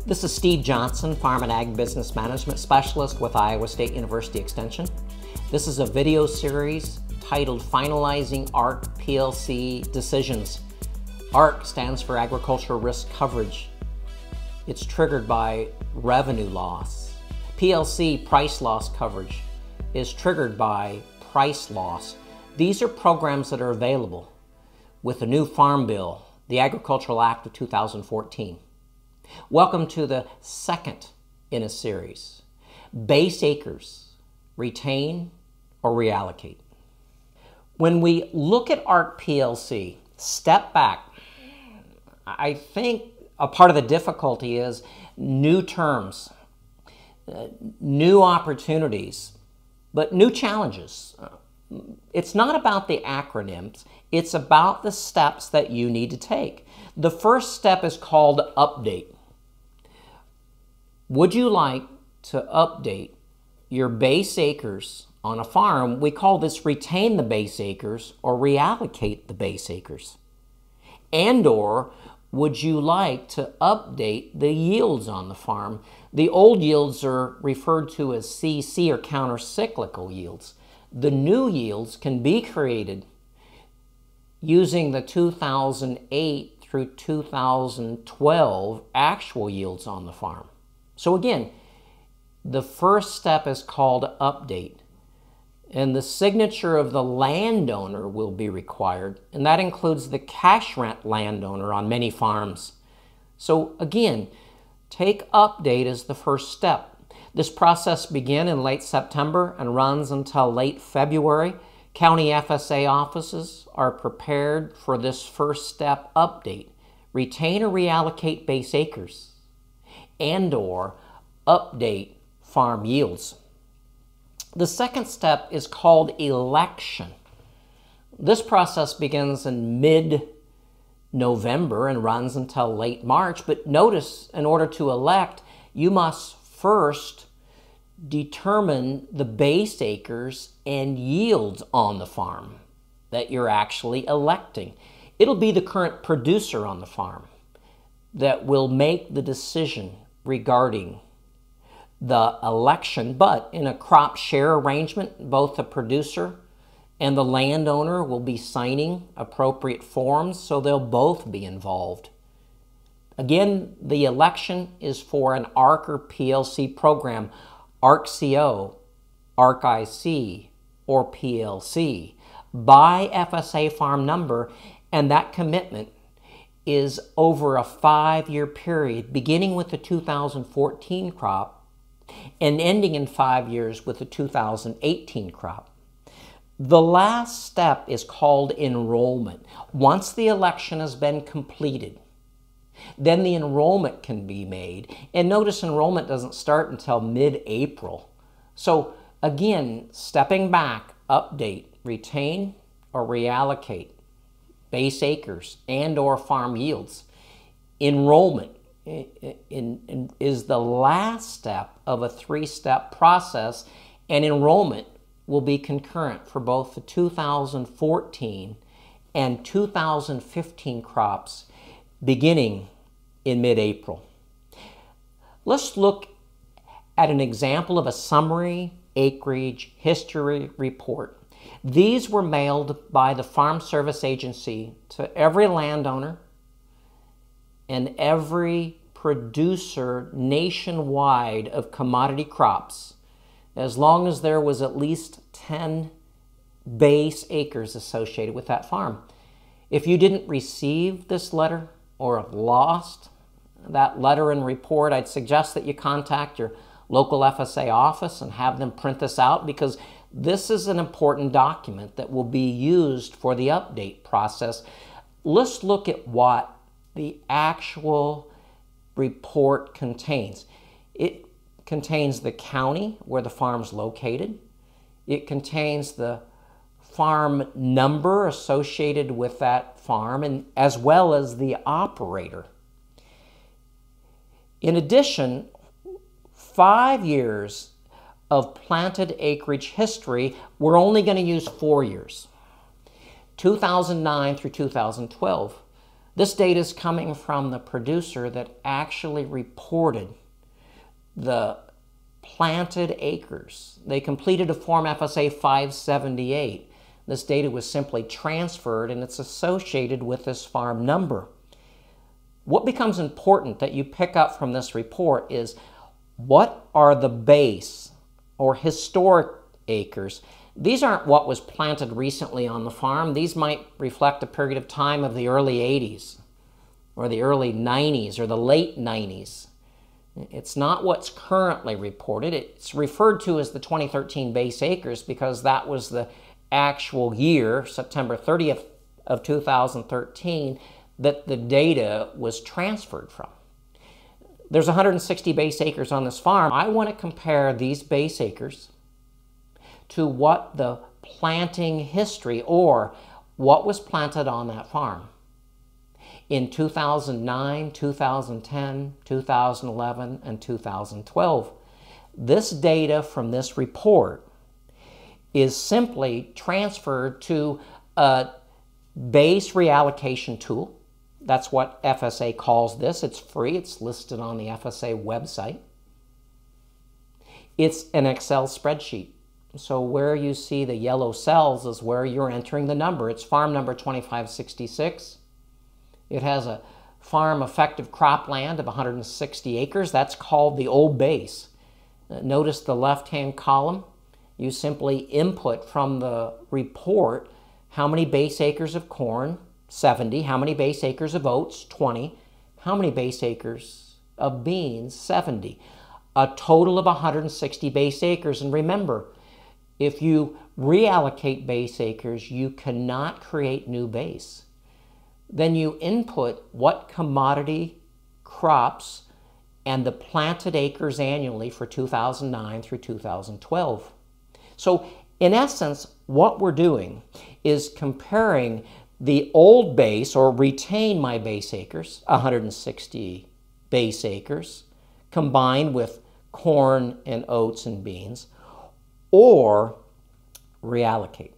This is Steve Johnson, Farm and Ag Business Management Specialist with Iowa State University Extension. This is a video series titled Finalizing ARC PLC Decisions. ARC stands for Agricultural Risk Coverage. It's triggered by revenue loss. PLC, Price Loss Coverage, is triggered by price loss. These are programs that are available with the new Farm Bill, the Agricultural Act of 2014. Welcome to the second in a series. Base acres, retain or reallocate. When we look at ARC PLC, step back. I think a part of the difficulty is new terms, new opportunities, but new challenges. It's not about the acronyms, it's about the steps that you need to take. The first step is called update. Would you like to update your base acres on a farm? We call this retain the base acres or reallocate the base acres. And/or would you like to update the yields on the farm? The old yields are referred to as CC or counter-cyclical yields. The new yields can be created using the 2008 through 2012 actual yields on the farm. So again, the first step is called update, and the signature of the landowner will be required, and that includes the cash rent landowner on many farms. So again, take update as the first step. This process began in late September and runs until late February. County FSA offices are prepared for this first step update. Retain or reallocate base acres and/or update farm yields. The second step is called election. This process begins in mid-November and runs until late March, but notice, in order to elect, you must first determine the base acres and yields on the farm that you're actually electing. It'll be the current producer on the farm that will make the decision regarding the election, but in a crop share arrangement, both the producer and the landowner will be signing appropriate forms, so they'll both be involved. Again, the election is for an ARC or PLC program, ARC-CO, ARC-IC, or PLC, by FSA farm number, and that commitment is over a 5-year period, beginning with the 2014 crop and ending in 5 years with the 2018 crop. The last step is called enrollment. Once the election has been completed, then the enrollment can be made. And notice enrollment doesn't start until mid-April. So again, stepping back, update, retain or reallocate base acres and/or farm yields. Enrollment is the last step of a 3-step process, and enrollment will be concurrent for both the 2014 and 2015 crops beginning in mid-April. Let's look at an example of a summary acreage history report. These were mailed by the Farm Service Agency to every landowner and every producer nationwide of commodity crops, as long as there was at least 10 base acres associated with that farm. If you didn't receive this letter or have lost that letter and report, I'd suggest that you contact your local FSA office and have them print this out, because this is an important document that will be used for the update process. Let's look at what the actual report contains. It contains the county where the farm's located. It contains the farm number associated with that farm, and as well as the operator. In addition, 5 years of planted acreage history. We're only going to use 4 years, 2009 through 2012. This data is coming from the producer that actually reported the planted acres. They completed a Form FSA 578. This data was simply transferred and it's associated with this farm number. What becomes important that you pick up from this report is what are the base or historic acres. These aren't what was planted recently on the farm. These might reflect a period of time of the early 80s or the early 90s or the late 90s. It's not what's currently reported. It's referred to as the 2013 base acres because that was the actual year, September 30th of 2013, that the data was transferred from. There's 160 base acres on this farm. I want to compare these base acres to what the planting history or what was planted on that farm in 2009, 2010, 2011, and 2012. This data from this report is simply transferred to a base reallocation tool. That's what FSA calls this. It's free. It's listed on the FSA website. It's an Excel spreadsheet. So where you see the yellow cells is where you're entering the number. It's farm number 2566. It has a farm effective cropland of 160 acres. That's called the old base. Notice the left-hand column. You simply input from the report how many base acres of corn, 70, how many base acres of oats, 20, how many base acres of beans, 70. A total of 160 base acres. And remember, if you reallocate base acres, you cannot create new base. Then you input what commodity, crops, and the planted acres annually for 2009 through 2012. So in essence, what we're doing is comparing the old base, or retain my base acres, 160 base acres, combined with corn and oats and beans, or reallocate.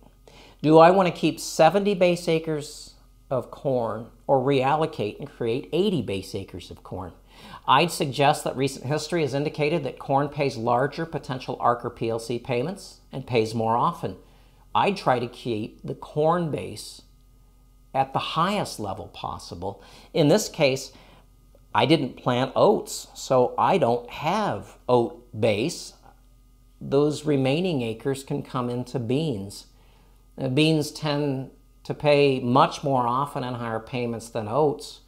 Do I want to keep 70 base acres of corn or reallocate and create 80 base acres of corn? I'd suggest that recent history has indicated that corn pays larger potential ARC or PLC payments and pays more often. I'd try to keep the corn base at the highest level possible. In this case, I didn't plant oats, so I don't have oat base. Those remaining acres can come into beans. Beans tend to pay much more often and higher payments than oats,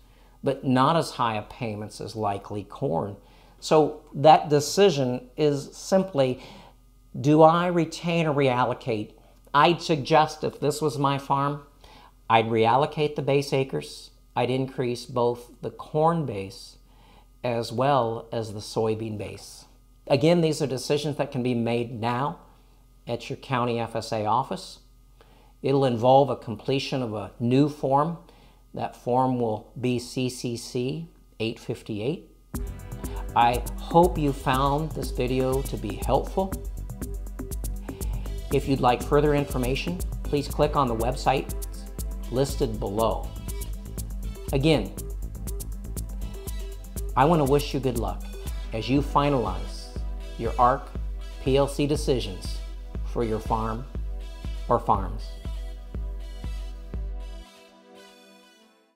but not as high a payments as likely corn. So that decision is simply, do I retain or reallocate? I'd suggest if this was my farm, I'd reallocate the base acres. I'd increase both the corn base as well as the soybean base. Again, these are decisions that can be made now at your county FSA office. It'll involve a completion of a new form. That form will be CCC 858. I hope you found this video to be helpful. If you'd like further information, please click on the website listed below. Again, I want to wish you good luck as you finalize your ARC PLC decisions for your farm or farms.